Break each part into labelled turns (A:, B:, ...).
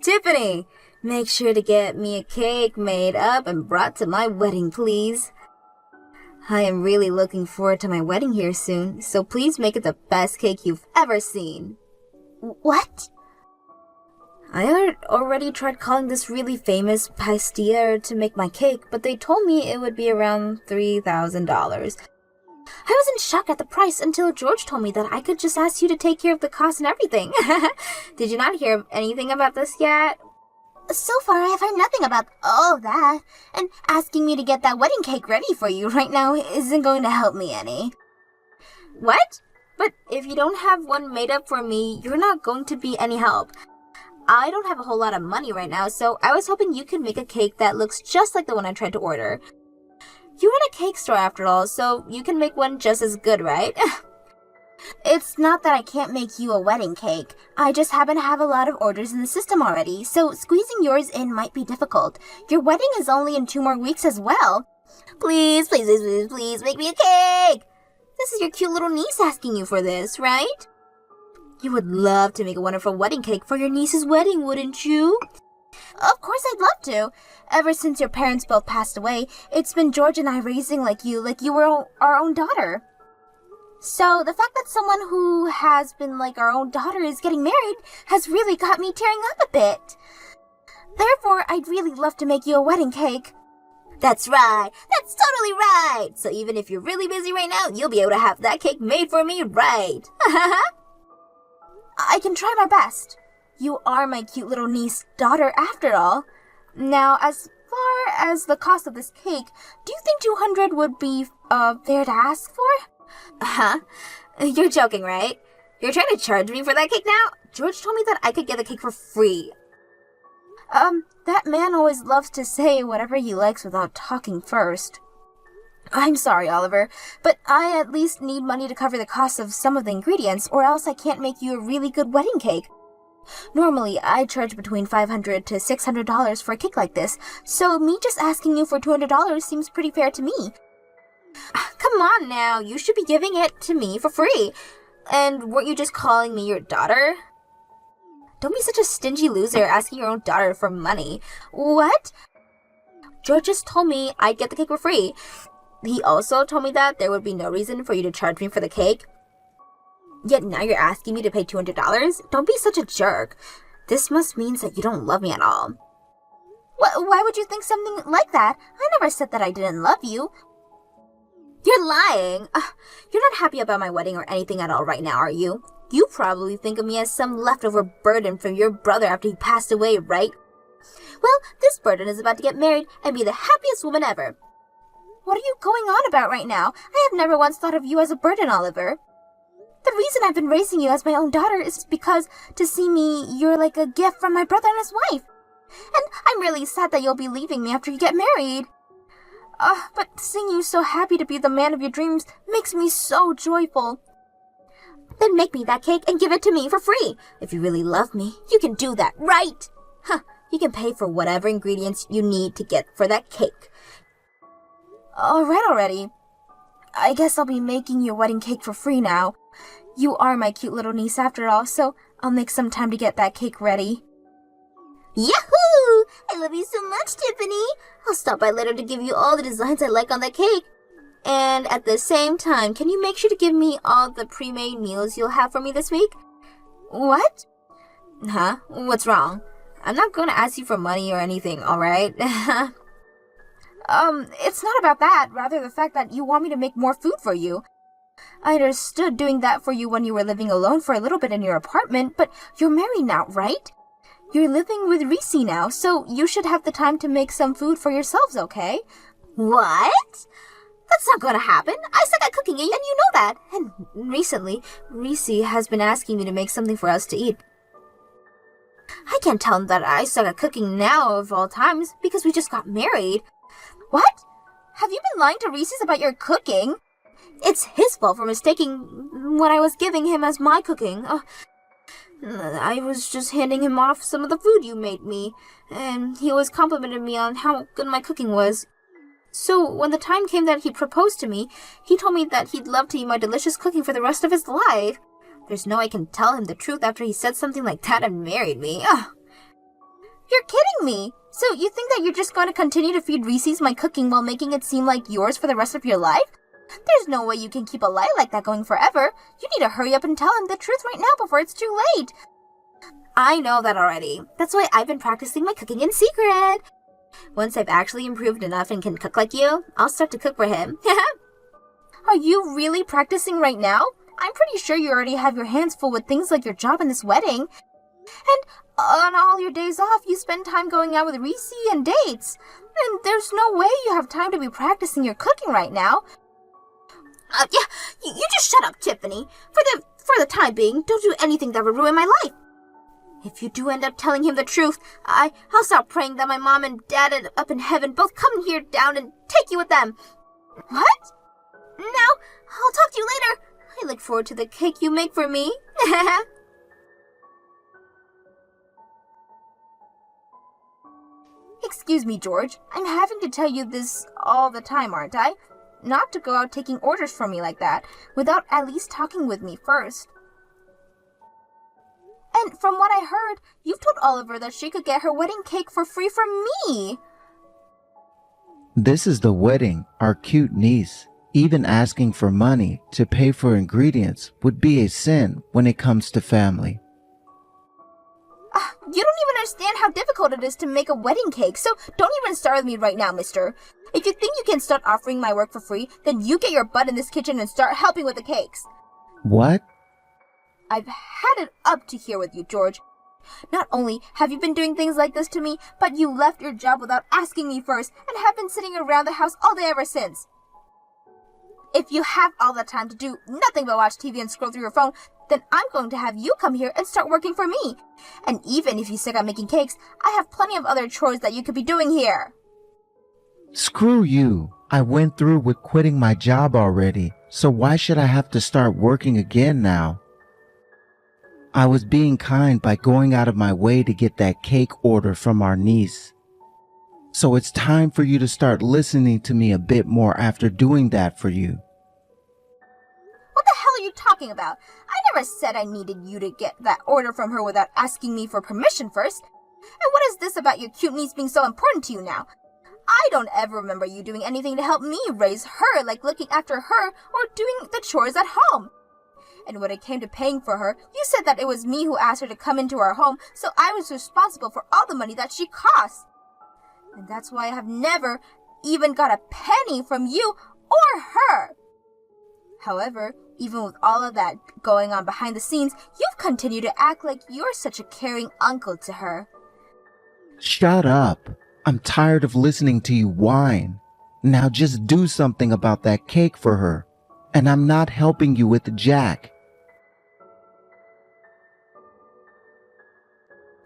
A: Tiffany, make sure to get me a cake made up and brought to my wedding, please. I am really looking forward to my wedding here soon, so please make it the best cake you've ever seen.
B: What?
A: I had already tried calling this really famous pastier to make my cake, but they told me it would be around $3,000. I was in shock at the price until George told me that I could just ask you to take care of the cost and everything. Did you not hear anything about this yet?
B: So far, I've heard nothing about all that, and asking me to get that wedding cake ready for you right now isn't going to help me any.
A: What? But if you don't have one made up for me, you're not going to be any help. I don't have a whole lot of money right now, so I was hoping you could make a cake that looks just like the one I tried to order. You run a cake store after all, so you can make one just as good, right?
B: It's not that I can't make you a wedding cake. I just happen to have a lot of orders in the system already, so squeezing yours in might be difficult. Your wedding is only in 2 more weeks as well.
A: Please, please, please, please, please make me a cake! This is your cute little niece asking you for this, right? You would love to make a wonderful wedding cake for your niece's wedding, wouldn't you?
B: Of course I'd love to. Ever since your parents both passed away, it's been George and I raising like you were our own daughter. So the fact that someone who has been like our own daughter is getting married has really got me tearing up a bit. Therefore, I'd really love to make you a wedding cake.
A: That's right. That's totally right. So even if you're really busy right now, you'll be able to have that cake made for me, right?
B: I can try my best. You are my cute little niece daughter after all. Now, as far as the cost of this cake, do you think $200 would be fair to ask for?
A: Huh? You're joking, right? You're trying to charge me for that cake now? George told me that I could get the cake for free.
B: That man always loves to say whatever he likes without talking first. I'm sorry, Oliver, but I at least need money to cover the cost of some of the ingredients, or else I can't make you a really good wedding cake. Normally, I charge between $500 to $600 for a cake like this, so me just asking you for $200 seems pretty fair to me.
A: Come on now, you should be giving it to me for free. And weren't you just calling me your daughter? Don't be such a stingy loser asking your own daughter for money.
B: What?
A: George just told me I'd get the cake for free. He also told me that there would be no reason for you to charge me for the cake. Yet now you're asking me to pay $200? Don't be such a jerk. This must mean that you don't love me at all.
B: Why would you think something like that? I never said that I didn't love you.
A: You're lying. You're not happy about my wedding or anything at all right now, are you? You probably think of me as some leftover burden from your brother after he passed away, right? Well, this burden is about to get married and be the happiest woman ever.
B: What are you going on about right now? I have never once thought of you as a burden, Oliver. The reason I've been raising you as my own daughter is because to see me, you're like a gift from my brother and his wife. And I'm really sad that you'll be leaving me after you get married. But seeing you so happy to be the man of your dreams makes me so joyful.
A: Then make me that cake and give it to me for free. If you really love me, you can do that, right? You can pay for whatever ingredients you need to get for that cake.
B: All right already. I guess I'll be making your wedding cake for free now. You are my cute little niece after all, so I'll make some time to get that cake ready.
A: Yahoo! I love you so much, Tiffany. I'll stop by later to give you all the designs I like on that cake. And at the same time, can you make sure to give me all the pre-made meals you'll have for me this week?
B: What?
A: Huh? What's wrong? I'm not going to ask you for money or anything, alright?
B: It's not about that. Rather the fact that you want me to make more food for you. I understood doing that for you when you were living alone for a little bit in your apartment, but you're married now, right? You're living with Reese now, so you should have the time to make some food for yourselves, okay?
A: What? That's not going to happen. I suck at cooking, and you know that. And recently, Reese has been asking me to make something for us to eat. I can't tell him that I suck at cooking now of all times because we just got married.
B: What? Have you been lying to Reese about your cooking?
A: It's his fault for mistaking what I was giving him as my cooking. I was just handing him off some of the food you made me, and he always complimented me on how good my cooking was. So when the time came that he proposed to me, he told me that he'd love to eat my delicious cooking for the rest of his life. There's no way I can tell him the truth after he said something like that and married me.
B: You're kidding me! So you think that you're just going to continue to feed Reese's my cooking while making it seem like yours for the rest of your life? There's no way you can keep a lie like that going forever. You need to hurry up and tell him the truth right now before it's too late.
A: I know that already. That's why I've been practicing my cooking in secret. Once I've actually improved enough and can cook like you, I'll start to cook for him.
B: Are you really practicing right now? I'm pretty sure you already have your hands full with things like your job and this wedding. And on all your days off, you spend time going out with Reese and dates. And there's no way you have time to be practicing your cooking right now.
A: You just shut up, Tiffany. For the time being, don't do anything that would ruin my life. If you do end up telling him the truth, I'll stop praying that my mom and dad up in heaven both come here down and take you with them.
B: What?
A: Now, I'll talk to you later. I look forward to the cake you make for me.
B: Excuse me, George. I'm having to tell you this all the time, aren't I? Not to go out taking orders from me like that, without at least talking with me first. And from what I heard, you've told Oliver that she could get her wedding cake for free from me.
C: This is the wedding, our cute niece. Even asking for money to pay for ingredients would be a sin when it comes to family.
B: You don't even understand how difficult it is to make a wedding cake, so don't even start with me right now, mister. If you think you can start offering my work for free, then you get your butt in this kitchen and start helping with the cakes.
C: What?
B: I've had it up to here with you, George. Not only have you been doing things like this to me, but you left your job without asking me first and have been sitting around the house all day ever since. If you have all the time to do nothing but watch TV and scroll through your phone, then I'm going to have you come here and start working for me. And even if you stick on making cakes, I have plenty of other chores that you could be doing here.
C: Screw you. I went through with quitting my job already, so why should I have to start working again now? I was being kind by going out of my way to get that cake order from our niece. So it's time for you to start listening to me a bit more after doing that for you.
B: What the hell are you talking about? I never said I needed you to get that order from her without asking me for permission first. And what is this about your cute niece being so important to you now? I don't ever remember you doing anything to help me raise her, like looking after her or doing the chores at home. And when it came to paying for her, you said that it was me who asked her to come into our home, so I was responsible for all the money that she costs. And that's why I have never even got a penny from you or her. However, even with all of that going on behind the scenes, you've continued to act like you're such a caring uncle to her.
C: Shut up. I'm tired of listening to you whine. Now just do something about that cake for her. And I'm not helping you with Jack.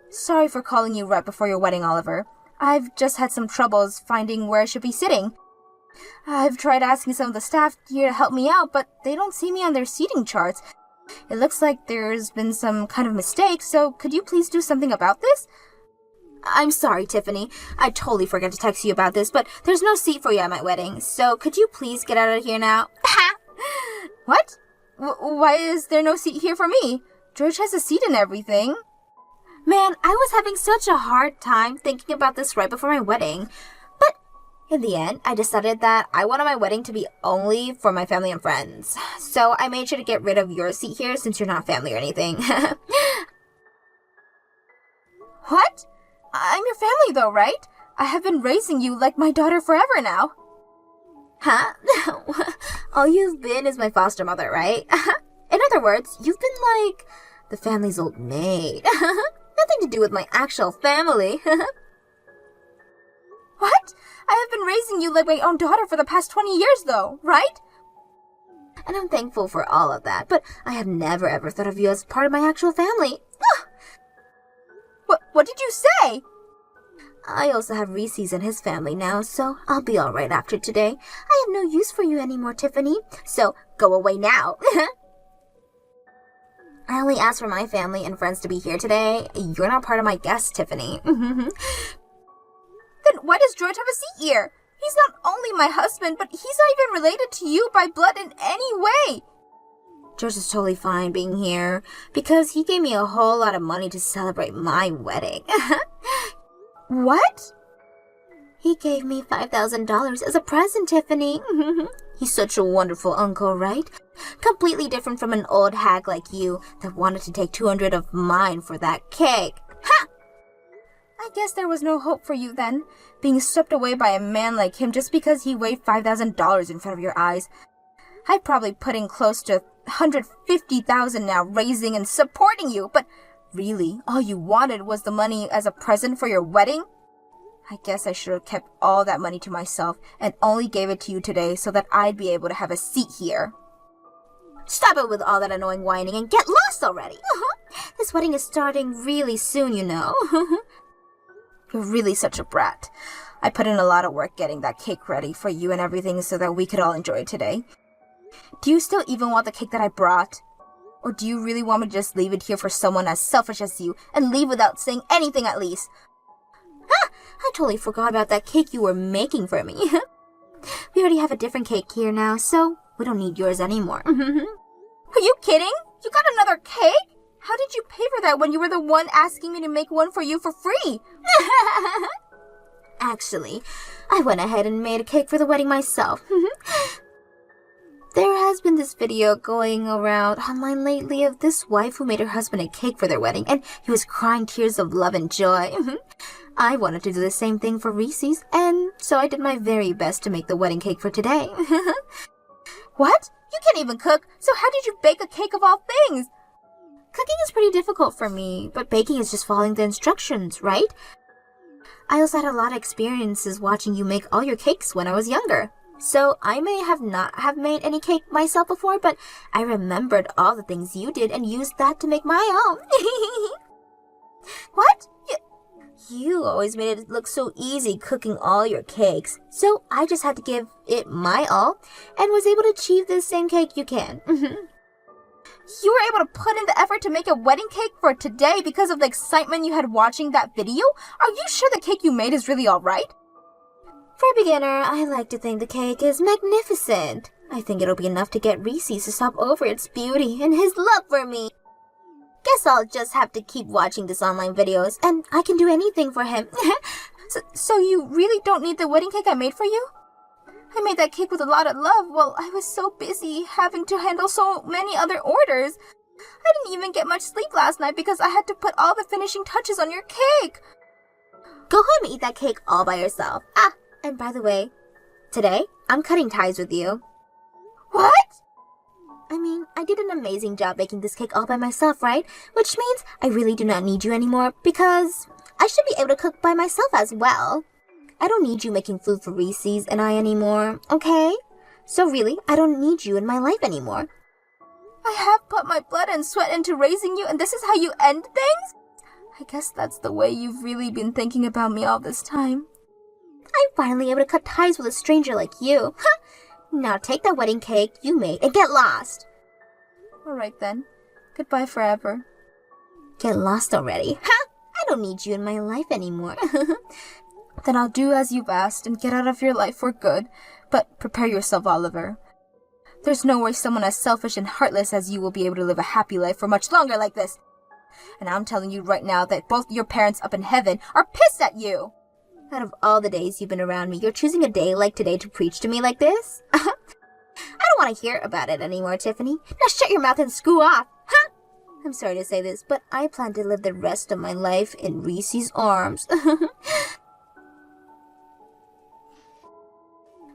B: Sorry for calling you right before your wedding, Oliver. I've just had some troubles finding where I should be sitting. I've tried asking some of the staff here to help me out, but they don't see me on their seating charts. It looks like there's been some kind of mistake, so could you please do something about this?
A: I'm sorry, Tiffany. I totally forgot to text you about this, but there's no seat for you at my wedding, so could you please get out of here now?
B: What? Why is there no seat here for me? George has a seat and everything.
A: Man, I was having such a hard time thinking about this right before my wedding. But in the end, I decided that I wanted my wedding to be only for my family and friends. So I made sure to get rid of your seat here since you're not family or anything.
B: What? I'm your family though, right? I have been raising you like my daughter forever now.
A: Huh? All you've been is my foster mother, right? In other words, you've been like the family's old maid. Nothing to do with my actual family.
B: What? I have been raising you like my own daughter for the past 20 years though, right?
A: And I'm thankful for all of that, but I have never ever thought of you as part of my actual family.
B: What did you say?
A: I also have Reese's and his family now, so I'll be alright after today. I have no use for you anymore, Tiffany, so go away now. I only asked for my family and friends to be here today. You're not part of my guests, Tiffany.
B: Then why does George have a seat here? He's not only my husband, but he's not even related to you by blood in any way.
A: George is totally fine being here because he gave me a whole lot of money to celebrate my wedding.
B: What?
A: He gave me $5,000 as a present, Tiffany. He's such a wonderful uncle, right? Completely different from an old hag like you that wanted to take 200 of mine for that cake. Ha!
B: I guess there was no hope for you then, being swept away by a man like him just because he waved $5,000 in front of your eyes. I'd probably put in close to $150,000 now, raising and supporting you, but really, all you wanted was the money as a present for your wedding? I guess I should have kept all that money to myself and only gave it to you today so that I'd be able to have a seat here.
A: Stop it with all that annoying whining and get lost already. This wedding is starting really soon, you know.
B: You're really such a brat. I put in a lot of work getting that cake ready for you and everything so that we could all enjoy it today. Do you still even want the cake that I brought? Or do you really want me to just leave it here for someone as selfish as you and leave without saying anything at least?
A: I totally forgot about that cake you were making for me. We already have a different cake here now, so we don't need yours anymore.
B: Are you kidding? You got another cake? How did you pay for that when you were the one asking me to make one for you for free?
A: Actually, I went ahead and made a cake for the wedding myself. There has been this video going around online lately of this wife who made her husband a cake for their wedding, and he was crying tears of love and joy. I wanted to do the same thing for Reese's, and so I did my very best to make the wedding cake for today.
B: What? You can't even cook, so how did you bake a cake of all things?
A: Cooking is pretty difficult for me, but baking is just following the instructions, right? I also had a lot of experiences watching you make all your cakes when I was younger. So I may have not have made any cake myself before, but I remembered all the things you did and used that to make my own.
B: What?
A: You always made it look so easy cooking all your cakes. So I just had to give it my all and was able to achieve the same cake you can.
B: You were able to put in the effort to make a wedding cake for today because of the excitement you had watching that video? Are you sure the cake you made is really alright?
A: For a beginner, I like to think the cake is magnificent. I think it'll be enough to get Reese to stop over its beauty and his love for me. Guess I'll just have to keep watching these online videos, and I can do anything for him.
B: So you really don't need the wedding cake I made for you? I made that cake with a lot of love while I was so busy having to handle so many other orders. I didn't even get much sleep last night because I had to put all the finishing touches on your cake.
A: Go home and eat that cake all by yourself. And by the way, today, I'm cutting ties with you.
B: What?
A: I mean, I did an amazing job making this cake all by myself, right? Which means I really do not need you anymore because I should be able to cook by myself as well. I don't need you making food for Reese's and I anymore, okay? So really, I don't need you in my life anymore.
B: I have put my blood and sweat into raising you and this is how you end things? I guess that's the way you've really been thinking about me all this time.
A: I'm finally able to cut ties with a stranger like you. Now take that wedding cake you made and get lost.
B: Alright then. Goodbye forever.
A: Get lost already. I don't need you in my life anymore.
B: Then I'll do as you've asked and get out of your life for good. But prepare yourself, Oliver. There's no way someone as selfish and heartless as you will be able to live a happy life for much longer like this. And I'm telling you right now that both your parents up in heaven are pissed at you.
A: Out of all the days you've been around me, you're choosing a day like today to preach to me like this? I don't want to hear about it anymore, Tiffany. Now shut your mouth and screw off. I'm sorry to say this, but I plan to live the rest of my life in Reese's arms.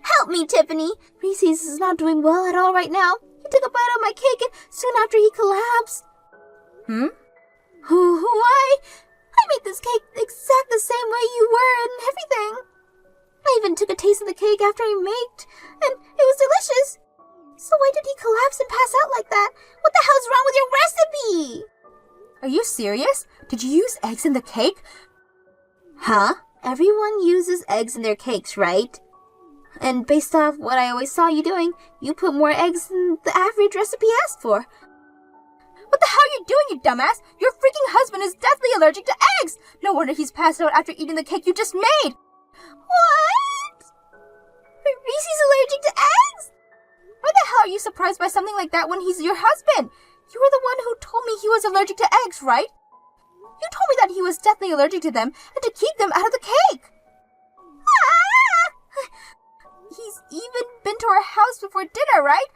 A: Help me, Tiffany. Reese's is not doing well at all right now. He took a bite of my cake and soon after he collapsed. Why? I made this cake exact the same way you were and everything. I even took a taste of the cake after I made, and it was delicious. So why did he collapse and pass out like that? What the hell's wrong with your recipe?
B: Are you serious? Did you use eggs in the cake?
A: Everyone uses eggs in their cakes, right? And based off what I always saw you doing, you put more eggs than the average recipe asked for.
B: What the hell are you doing, you dumbass? Your freaking husband is deathly allergic to eggs! No wonder he's passed out after eating the cake you just made!
A: What? Reese's allergic to eggs?
B: Why the hell are you surprised by something like that when he's your husband? You were the one who told me he was allergic to eggs, right? You told me that he was deathly allergic to them and to keep them out of the cake. Ah! He's even been to our house before dinner, right?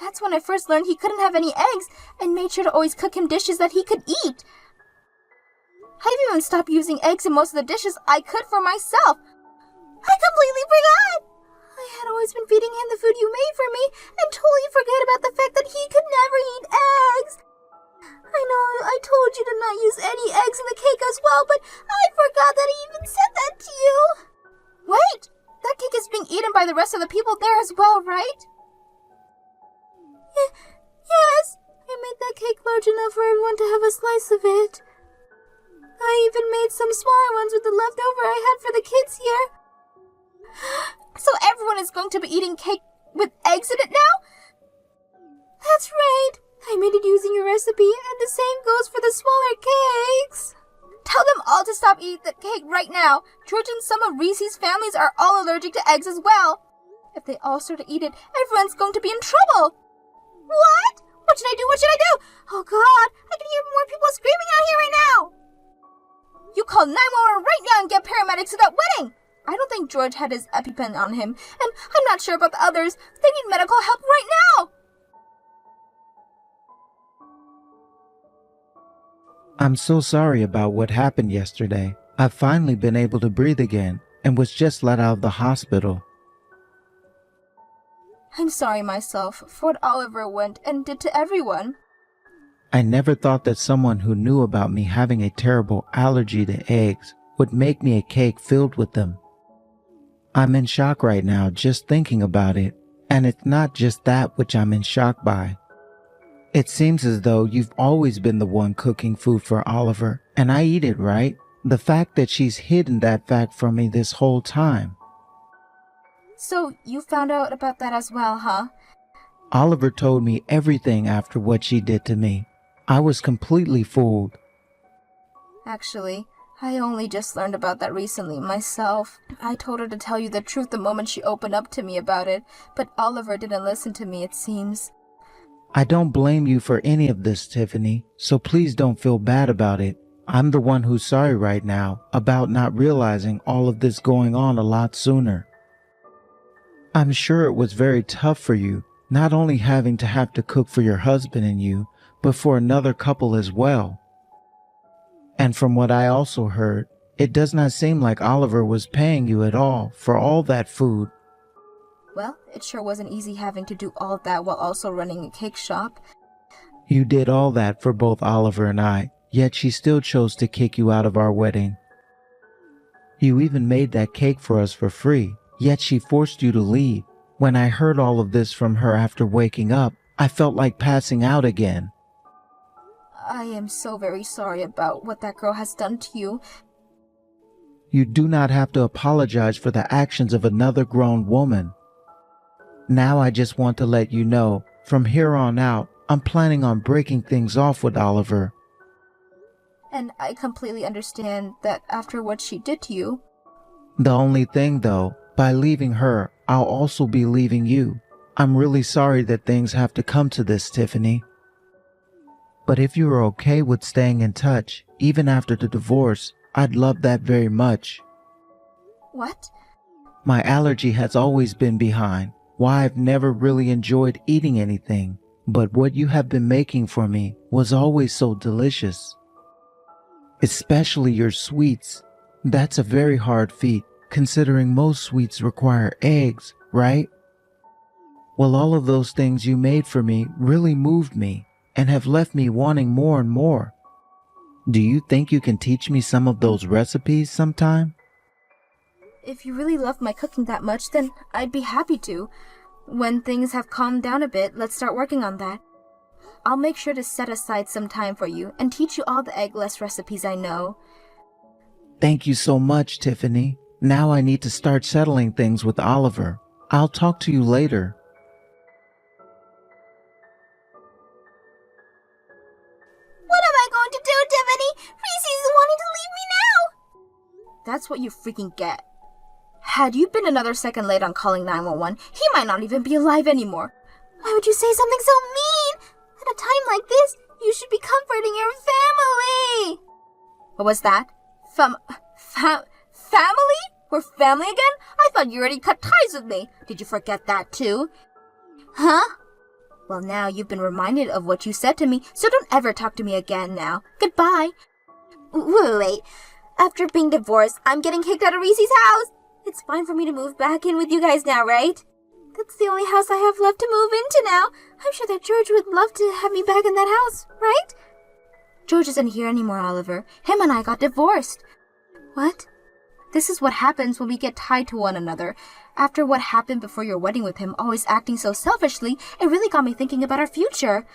B: That's when I first learned he couldn't have any eggs and made sure to always cook him dishes that he could eat. I've even stopped using eggs in most of the dishes I could for myself. I completely forgot! I had always been feeding him the food you made for me and totally forget about the fact that he could never eat eggs. I know I told you to not use any eggs in the cake as well, but I forgot that I even said that to you. Wait! That cake is being eaten by the rest of the people there as well, right? Yes, I made that cake large enough for everyone to have a slice of it. I even made some smaller ones with the leftover I had for the kids here. So everyone is going to be eating cake with eggs in it now? That's right. I made it using your recipe, and the same goes for the smaller cakes. Tell them all to stop eating the cake right now. George and some of Reese's families are all allergic to eggs as well. If they all start to eat it, everyone's going to be in trouble. What? What should I do? What should I do? Oh God, I can hear more people screaming out here right now. You call 911 right now and get paramedics to that wedding. I don't think George had his EpiPen on him, and I'm not sure about the others. They need medical help right now.
C: I'm so sorry about what happened yesterday. I've finally been able to breathe again and was just let out of the hospital.
B: I'm sorry myself for what Oliver went and did to everyone.
C: I never thought that someone who knew about me having a terrible allergy to eggs would make me a cake filled with them. I'm in shock right now just thinking about it, and it's not just that which I'm in shock by. It seems as though you've always been the one cooking food for Oliver, and I eat it, right? The fact that she's hidden that fact from me this whole time.
B: So you found out about that as well, huh?
C: Oliver told me everything after what she did to me. I was completely fooled.
B: Actually, I only just learned about that recently myself. I told her to tell you the truth the moment she opened up to me about it, but Oliver didn't listen to me, it seems.
C: I don't blame you for any of this, Tiffany, so please don't feel bad about it. I'm the one who's sorry right now about not realizing all of this going on a lot sooner. I'm sure it was very tough for you, not only having to have to cook for your husband and you, but for another couple as well. And from what I also heard, it does not seem like Oliver was paying you at all for all that food.
B: Well, it sure wasn't easy having to do all that while also running a cake shop.
C: You did all that for both Oliver and I, yet she still chose to kick you out of our wedding. You even made that cake for us for free, yet she forced you to leave. When I heard all of this from her after waking up, I felt like passing out again.
B: I am so very sorry about what that girl has done to you.
C: You do not have to apologize for the actions of another grown woman. Now I just want to let you know, from here on out, I'm planning on breaking things off with Oliver.
B: And I completely understand that after what she did to you.
C: The only thing though, by leaving her, I'll also be leaving you. I'm really sorry that things have to come to this, Tiffany. But if you are okay with staying in touch, even after the divorce, I'd love that very much.
B: What?
C: My allergy has always been behind, why I've never really enjoyed eating anything, but what you have been making for me was always so delicious. Especially your sweets. That's a very hard feat, considering most sweets require eggs, right? Well, all of those things you made for me really moved me and have left me wanting more and more. Do you think you can teach me some of those recipes sometime?
B: If you really love my cooking that much, then I'd be happy to. When things have calmed down a bit, let's start working on that. I'll make sure to set aside some time for you and teach you all the eggless recipes I know.
C: Thank you so much, Tiffany. Now I need to start settling things with Oliver. I'll talk to you later.
A: What am I going to do, Tiffany? Reese's wanting to leave me now.
B: That's what you freaking get. Had you been another second late on calling 911, he might not even be alive anymore.
A: Why would you say something so mean? At a time like this, you should be comforting your family.
B: What was that? Family? We're family again? I thought you already cut ties with me. Did you forget that too? Huh? Well, now you've been reminded of what you said to me, so don't ever talk to me again now. Goodbye.
A: Wait. After being divorced, I'm getting kicked out of Reese's house. It's fine for me to move back in with you guys now, right? That's the only house I have left to move into now. I'm sure that George would love to have me back in that house, right?
B: George isn't here anymore, Oliver. Him and I got divorced.
A: What?
B: This is what happens when we get tied to one another. After what happened before your wedding with him, always acting so selfishly, it really got me thinking about our future.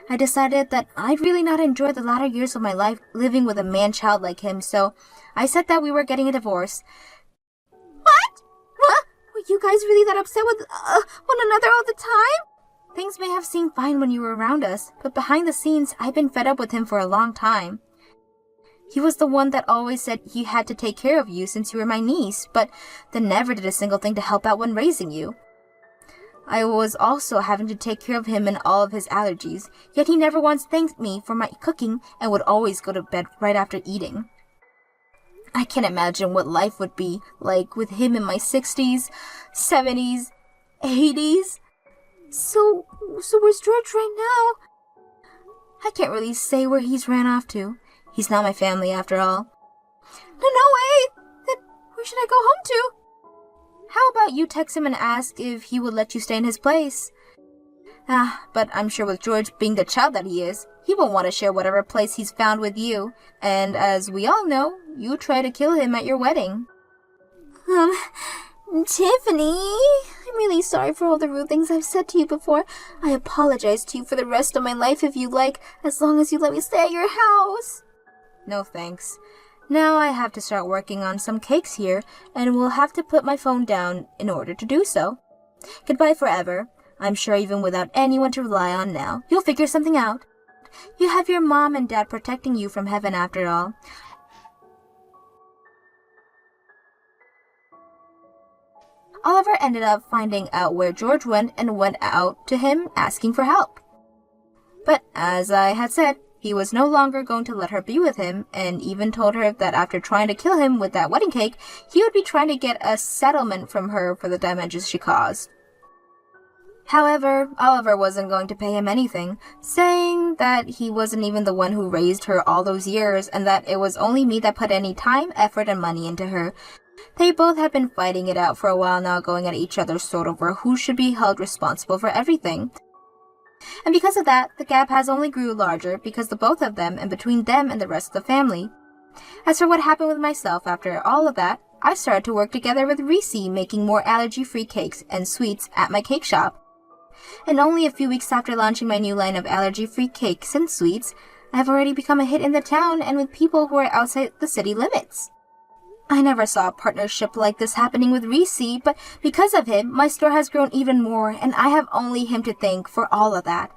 B: I decided that I'd really not enjoy the latter years of my life living with a man-child like him, so I said that we were getting a divorce.
A: What? Were you guys really that upset with one another all the time?
B: Things may have seemed fine when you were around us, but behind the scenes, I've been fed up with him for a long time. He was the one that always said he had to take care of you since you were my niece, but then never did a single thing to help out when raising you. I was also having to take care of him and all of his allergies, yet he never once thanked me for my cooking and would always go to bed right after eating. I can't imagine what life would be like with him in my 60s, 70s, 80s.
A: So where's George right now?
B: I can't really say where he's ran off to. He's not my family after all.
A: No way! Then where should I go home to?
B: How about you text him and ask if he would let you stay in his place? But I'm sure with George being the child that he is, he won't want to share whatever place he's found with you. And as we all know, you tried to kill him at your wedding.
A: Tiffany, I'm really sorry for all the rude things I've said to you before. I apologize to you for the rest of my life if you like, as long as you let me stay at your house.
B: No thanks. Now I have to start working on some cakes here, and will have to put my phone down in order to do so. Goodbye forever. I'm sure even without anyone to rely on now, you'll figure something out. You have your mom and dad protecting you from heaven after all. Oliver ended up finding out where George went and went out to him asking for help. But as I had said, he was no longer going to let her be with him, and even told her that after trying to kill him with that wedding cake, he would be trying to get a settlement from her for the damages she caused. However, Oliver wasn't going to pay him anything, saying that he wasn't even the one who raised her all those years, and that it was only me that put any time, effort, and money into her. They both had been fighting it out for a while now, going at each other's throat over who should be held responsible for everything. And because of that, the gap has only grew larger because the both of them and between them and the rest of the family. As for what happened with myself after all of that, I started to work together with Reese, making more allergy-free cakes and sweets at my cake shop. And only a few weeks after launching my new line of allergy-free cakes and sweets, I have already become a hit in the town and with people who are outside the city limits. I never saw a partnership like this happening with Reese, but because of him, my store has grown even more, and I have only him to thank for all of that.